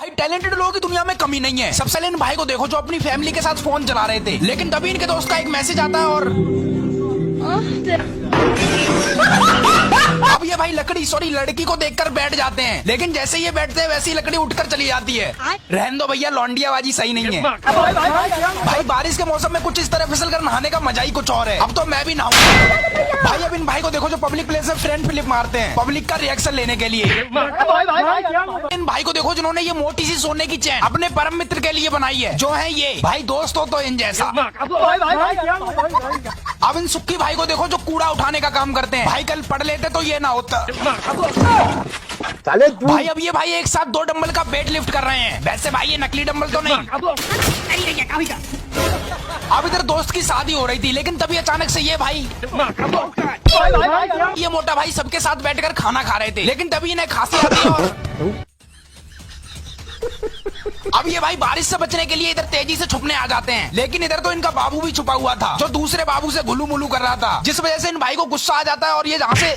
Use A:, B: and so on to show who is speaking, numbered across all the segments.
A: भाई टैलेंटेड लोगों की दुनिया में कमी नहीं है। सबसे पहले इन भाई को देखो जो अपनी फैमिली के साथ फोन चला रहे थे, लेकिन तभी इनके दोस्त का एक मैसेज आता है और अब ये भाई लड़की को देखकर बैठ जाते हैं, लेकिन जैसे ये बैठते हैं वैसे ही लकड़ी उठकर चली जाती है। रहने दो भैया, लौंडियाबाजी सही नहीं है। भाई बारिश के मौसम में कुछ इस तरह फिसल कर नहाने का मजा ही कुछ और है। अब तो मैं भी नहाऊंगा। भाई अब इन भाई को देखो जो पब्लिक प्लेस में फ्रंट फ्लिप मारते हैं पब्लिक का रिएक्शन लेने के लिए। इन भाई को देखो जिन्होंने ये मोटी सी सोने की चैन अपने परम मित्र के लिए बनाई है, जो है ये भाई दोस्त हो तो इन जैसा। अब इन सुक्की भाई को देखो जो कूड़ा उठाने का काम करते हैं। भाई कल पढ़ लेते तो ये ना होता। भाई अब ये भाई एक साथ 2 डंबल का वेट लिफ्ट कर रहे हैं। वैसे भाई ये नकली डंबल तो नहीं। अब इधर दोस्त की शादी हो रही थी, लेकिन तभी अचानक से ये भाई ये मोटा भाई सबके साथ बैठकर खाना खा रहे थे, लेकिन तभी इन्हें खांसी आती है और अब ये भाई बारिश से बचने के लिए इधर तेजी से छुपने आ जाते हैं, लेकिन इधर तो इनका बाबू भी छुपा हुआ था जो दूसरे बाबू से गुलू मुलू कर रहा था, जिस वजह से इन भाई को गुस्सा आ जाता है और ये जहाँ से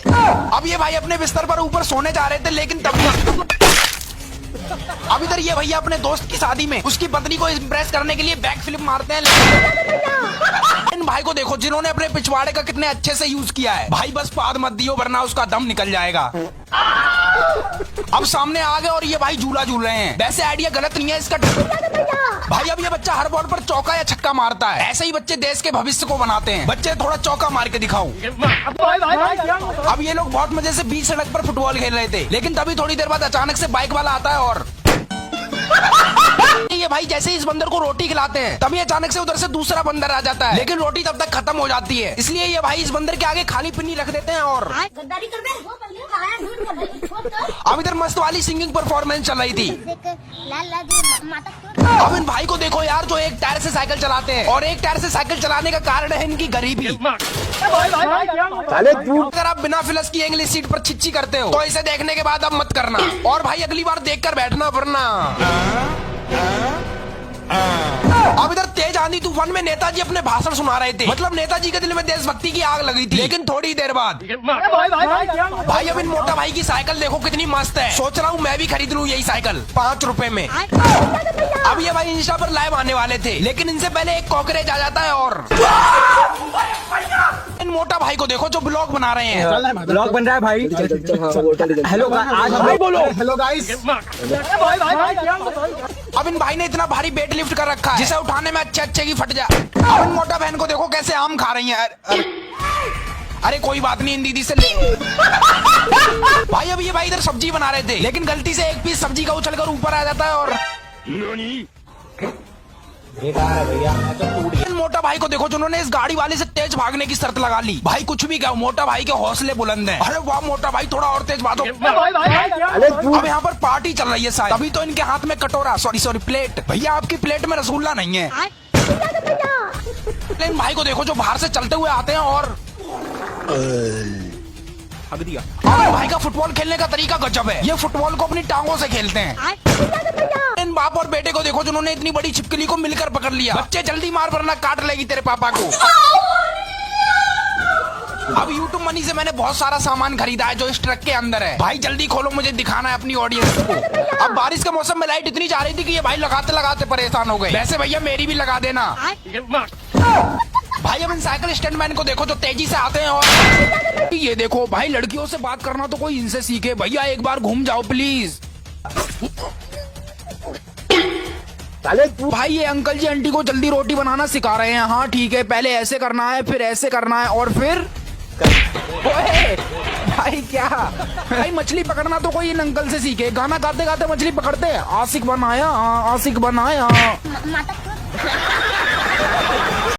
A: अब ये भाई अपने बिस्तर पर ऊपर सोने जा रहे थे, लेकिन तभी अब इधर ये भैया अपने दोस्त की शादी में उसकी पत्नी को इम्प्रेस करने के लिए बैक फ्लिप मारते हैं। इन भाई को देखो जिन्होंने अपने पिछवाड़े का कितने अच्छे से यूज किया है। भाई बस पाद मत दियो वरना उसका दम निकल जाएगा। अब सामने आ गए और ये भाई झूला झूल रहे हैं। वैसे आइडिया गलत नहीं है इसका। भाई अब ये बच्चा हर बॉल पर चौका या छक्का मारता है। ऐसे ही बच्चे देश के भविष्य को बनाते हैं। बच्चे थोड़ा चौका मार के दिखाओ। अब ये लोग बहुत मजे से बीच सड़क पर फुटबॉल खेल रहे थे, लेकिन तभी थोड़ी देर बाद अचानक से बाइक वाला आता है और ये भाई जैसे इस बंदर को रोटी खिलाते हैं तभी अचानक से उधर से दूसरा बंदर आ जाता है, लेकिन रोटी तब तक खत्म हो जाती है, इसलिए ये भाई इस बंदर के आगे खाली पिन्नी रख देते हैं और अब इधर मस्त वाली सिंगिंग परफॉर्मेंस चल रही थी। अब इन भाई को देखो यार जो एक टायर से साइकिल चलाते हैं, और एक टायर से साइकिल चलाने का कारण है इनकी गरीबी। अगर आप बिना फिलस की इंग्लिश सीट पर छिच्ची करते हो तो इसे देखने के बाद अब मत करना, और भाई अगली बार देखकर बैठना वरना। अब इधर तेज आंधी तूफान में नेताजी अपने भाषण सुना रहे थे, मतलब नेताजी के दिल में देशभक्ति की आग लगी थी, लेकिन थोड़ी देर बाद भाई अब इन मोटा भाई की साइकिल देखो कितनी मस्त है। सोच रहा हूँ मैं भी खरीद लूँ यही साइकिल 5 रुपए में। अब ये भाई इंस्टा पर लाइव आने वाले थे, लेकिन इनसे पहले एक कॉकरेज आ जाता है और इन मोटा भाई को देखो जो ब्लॉग बना रहे हैं।
B: ब्लॉग बन रहा है भाई। हेलो आज भाई बोलो हेलो गाइस।
A: अब इन भाई ने इतना भारी वेट लिफ्ट कर रखा है जिसे उठाने में अच्छे की फट जाए। अब इन मोटा बहन को देखो कैसे आम खा रही है। अरे कोई बात नहीं, इन दीदी से ले। भाई अब ये भाई इधर सब्जी बना रहे थे, लेकिन गलती से एक पीस सब्जी का उछलकर ऊपर आ जाता है और इन मोटा भाई को देखो जिन्होंने इस गाड़ी वाले से तेज भागने की शर्त लगा ली। भाई कुछ भी कहो मोटा भाई के हौसले बुलंद हैं। अरे वाह मोटा भाई थोड़ा और तेज भागो। अब यहाँ पर पार्टी चल रही है शायद, तभी तो इनके हाथ में कटोरा सॉरी प्लेट। भैया आपकी प्लेट में रसगुल्ला नहीं है। इन भाई को देखो जो बाहर से चलते हुए आते हैं और दिया। भाई का फुटबॉल खेलने का तरीका गजब है। ये फुटबॉल को अपनी टांगों से खेलते हैं। इन बाप और बेटे को देखो जिन्होंने इतनी बड़ी छिपकली को मिलकर पकड़ लिया। बच्चे जल्दी मार वरना काट लेगी तेरे पापा को। अब YouTube मनी से मैंने बहुत सारा सामान खरीदा है जो इस ट्रक के अंदर है। भाई जल्दी खोलो, मुझे दिखाना है अपनी ऑडियंस को। अब बारिश के मौसम में लाइट इतनी जा रही थी कि ये भाई लगाते लगाते परेशान हो गए। वैसे भैया मेरी भी लगा देना। भाई अब इन साइकिल स्टैंडमैन को देखो जो तेजी से आते हैं और ये देखो भाई लड़कियों से बात करना तो कोई इनसे सीखे। भैया एक बार घूम जाओ प्लीज। भाई ये अंकल जी आंटी को जल्दी रोटी बनाना सिखा रहे हैं। हाँ ठीक है, पहले ऐसे करना है फिर ऐसे करना है और फिर ओए भाई क्या भाई मछली पकड़ना तो कोई इन अंकल से सीखे। गाना गाते गाते मछली पकड़ते हैं। आशिक बनाया आशिक बनाया।